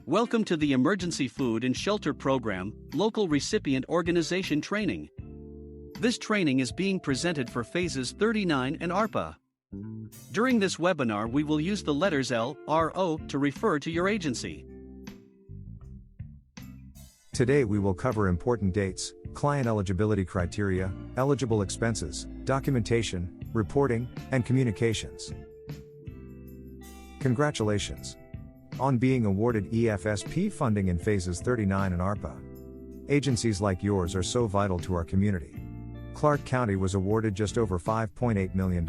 Welcome to the Emergency Food and Shelter Program, Local Recipient Organization Training. This training is being presented for Phases 39 and ARPA. During this webinar, we will use the letters L, R, O to refer to your agency. Today we will cover important dates, client eligibility criteria, eligible expenses, documentation, reporting, and communications. Congratulations on being awarded EFSP funding in Phases 39 and ARPA. Agencies like yours are so vital to our community. Clark County was awarded just over $5.8 million,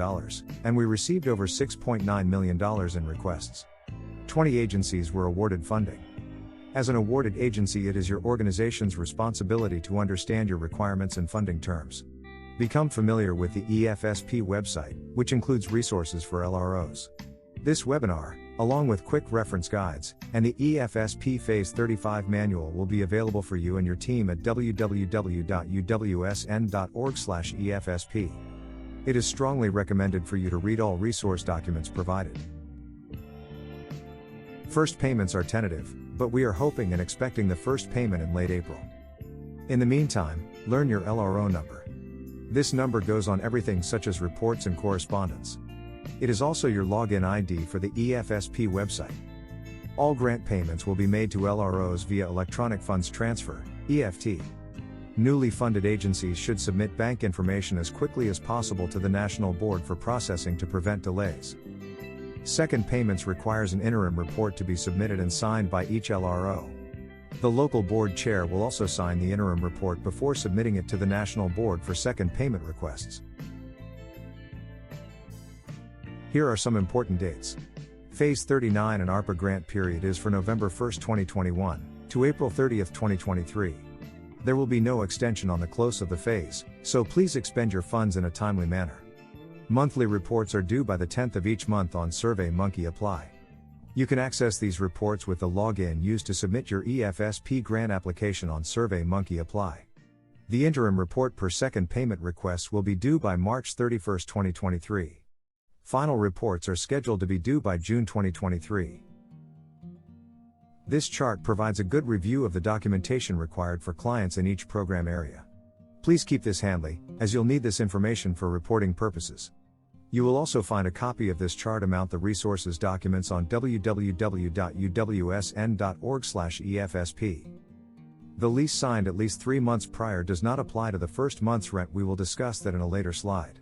and we received over $6.9 million in requests. 20 agencies were awarded funding. As an awarded agency, it is your organization's responsibility to understand your requirements and funding terms. Become familiar with the EFSP website, which includes resources for LROs. This webinar, along with quick reference guides, and the EFSP Phase 35 manual will be available for you and your team at www.uwsn.org/EFSP. It is strongly recommended for you to read all resource documents provided. First payments are tentative, but we are hoping and expecting the first payment in late April. In the meantime, learn your LRO number. This number goes on everything such as reports and correspondence. It is also your login ID for the EFSP website. All grant payments will be made to LROs via Electronic Funds Transfer, EFT. Newly funded agencies should submit bank information as quickly as possible to the National Board for processing to prevent delays. Second payments requires an interim report to be submitted and signed by each LRO. The local board chair will also sign the interim report before submitting it to the National Board for second payment requests. Here are some important dates. Phase 39 and ARPA grant period is for November 1, 2021, to April 30, 2023. There will be no extension on the close of the phase, so please expend your funds in a timely manner. Monthly reports are due by the 10th of each month on SurveyMonkey Apply. You can access these reports with the login used to submit your EFSP grant application on SurveyMonkey Apply. The interim report per second payment request will be due by March 31, 2023. Final reports are scheduled to be due by June 2023. This chart provides a good review of the documentation required for clients in each program area. Please keep this handy, as you'll need this information for reporting purposes. You will also find a copy of this chart amount the resources documents on www.uwsn.org/EFSP. The lease signed at least 3 months prior does not apply to the first month's rent. We will discuss that in a later slide.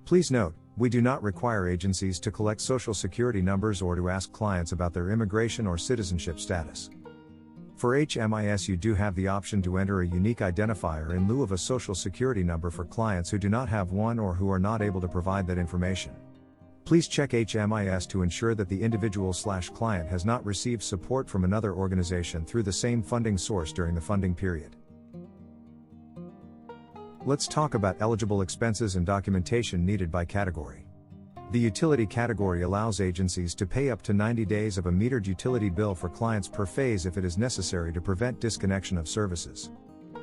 Please note, we do not require agencies to collect Social Security numbers or to ask clients about their immigration or citizenship status. For HMIS, you do have the option to enter a unique identifier in lieu of a Social Security number for clients who do not have one or who are not able to provide that information. Please check HMIS to ensure that the individual/client has not received support from another organization through the same funding source during the funding period. Let's talk about eligible expenses and documentation needed by category. The utility category allows agencies to pay up to 90 days of a metered utility bill for clients per phase if it is necessary to prevent disconnection of services.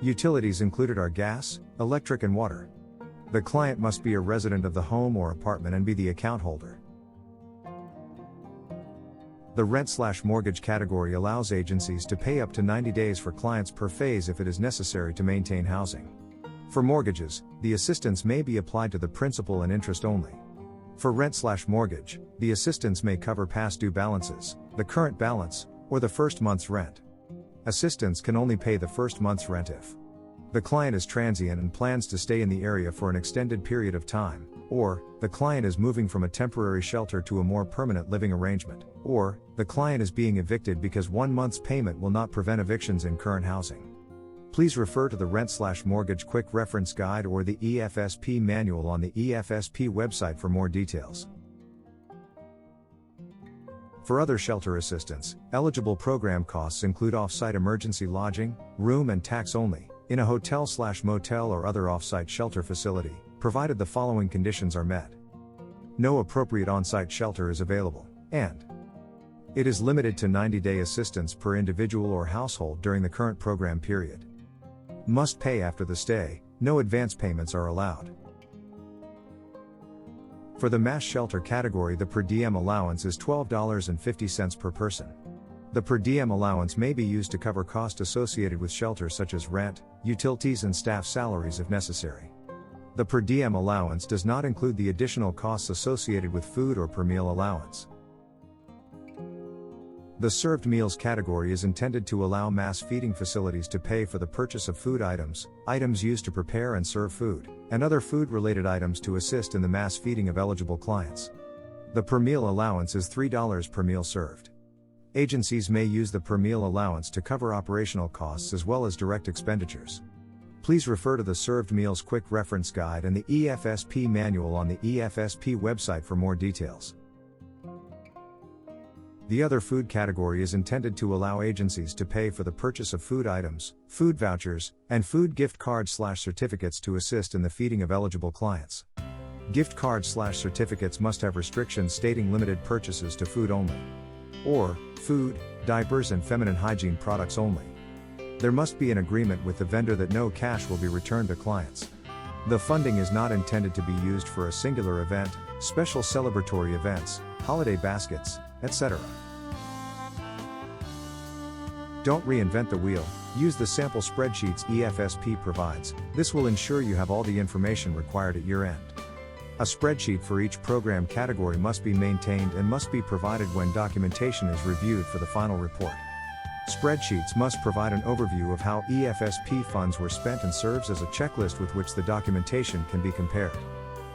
Utilities included are gas, electric, and water. The client must be a resident of the home or apartment and be the account holder. The rent/mortgage category allows agencies to pay up to 90 days for clients per phase if it is necessary to maintain housing. For mortgages, the assistance may be applied to the principal and interest only. For rent/mortgage, the assistance may cover past due balances, the current balance, or the first month's rent. Assistance can only pay the first month's rent if the client is transient and plans to stay in the area for an extended period of time, or the client is moving from a temporary shelter to a more permanent living arrangement, or the client is being evicted because 1 month's payment will not prevent evictions in current housing. Please refer to the Rent/Mortgage Quick Reference Guide or the EFSP manual on the EFSP website for more details. For other shelter assistance, eligible program costs include off-site emergency lodging, room and tax only, in a hotel/motel or other off-site shelter facility, provided the following conditions are met. No appropriate on-site shelter is available, and it is limited to 90-day assistance per individual or household during the current program period. Must pay after the stay, no advance payments are allowed. For the mass shelter category, the per diem allowance is $12.50 per person. The per diem allowance may be used to cover costs associated with shelter such as rent, utilities and staff salaries if necessary. The per diem allowance does not include the additional costs associated with food or per meal allowance. The served meals category is intended to allow mass feeding facilities to pay for the purchase of food items, items used to prepare and serve food, and other food-related items to assist in the mass feeding of eligible clients. The per meal allowance is $3 per meal served. Agencies may use the per meal allowance to cover operational costs as well as direct expenditures. Please refer to the Served Meals Quick Reference Guide and the EFSP manual on the EFSP website for more details. The other food category is intended to allow agencies to pay for the purchase of food items, food vouchers, and food gift cards/certificates to assist in the feeding of eligible clients. Gift cards/certificates must have restrictions stating limited purchases to food only, or food, diapers and feminine hygiene products only. There must be an agreement with the vendor that no cash will be returned to clients. The funding is not intended to be used for a singular event, special celebratory events, holiday baskets, etc. Don't reinvent the wheel, use the sample spreadsheets EFSP provides. This will ensure you have all the information required at year end. A spreadsheet for each program category must be maintained and must be provided when documentation is reviewed for the final report. Spreadsheets must provide an overview of how EFSP funds were spent and serves as a checklist with which the documentation can be compared.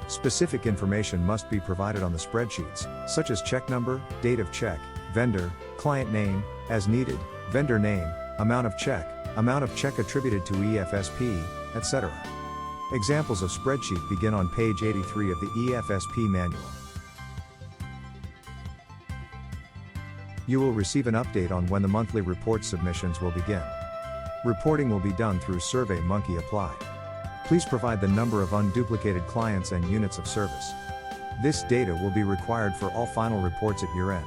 Specific information must be provided on the spreadsheets, such as check number, date of check, vendor, client name, as needed, vendor name, amount of check attributed to EFSP, etc. Examples of spreadsheet begin on page 83 of the EFSP manual. You will receive an update on when the monthly report submissions will begin. Reporting will be done through SurveyMonkey Apply. Please provide the number of unduplicated clients and units of service. This data will be required for all final reports at year end.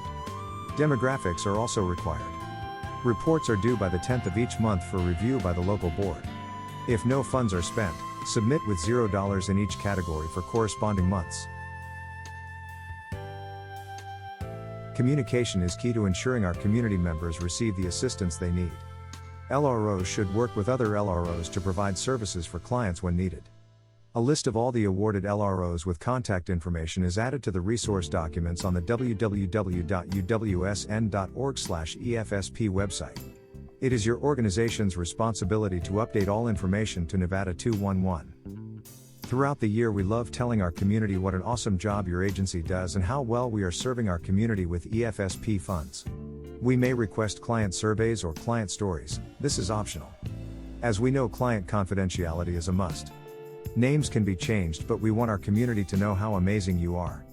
Demographics are also required. Reports are due by the 10th of each month for review by the local board. If no funds are spent, submit with $0 in each category for corresponding months. Communication is key to ensuring our community members receive the assistance they need. LROs should work with other LROs to provide services for clients when needed. A list of all the awarded LROs with contact information is added to the resource documents on the www.uwsn.org/EFSP website. It is your organization's responsibility to update all information to Nevada 211. Throughout the year, we love telling our community what an awesome job your agency does and how well we are serving our community with EFSP funds. We may request client surveys or client stories. This is optional. As we know, client confidentiality is a must. Names can be changed, but we want our community to know how amazing you are.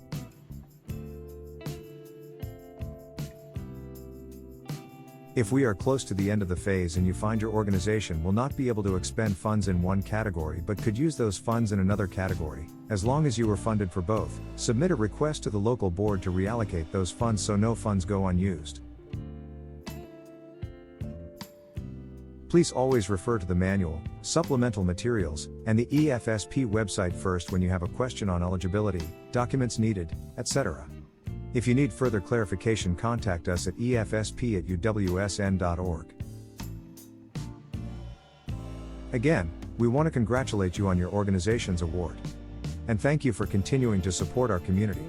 If we are close to the end of the phase and you find your organization will not be able to expend funds in one category but could use those funds in another category, as long as you were funded for both, submit a request to the local board to reallocate those funds so no funds go unused. Please always refer to the manual, supplemental materials, and the EFSP website first when you have a question on eligibility, documents needed, etc. If you need further clarification, contact us at efsp@uwsn.org. Again, we want to congratulate you on your organization's award. And thank you for continuing to support our community.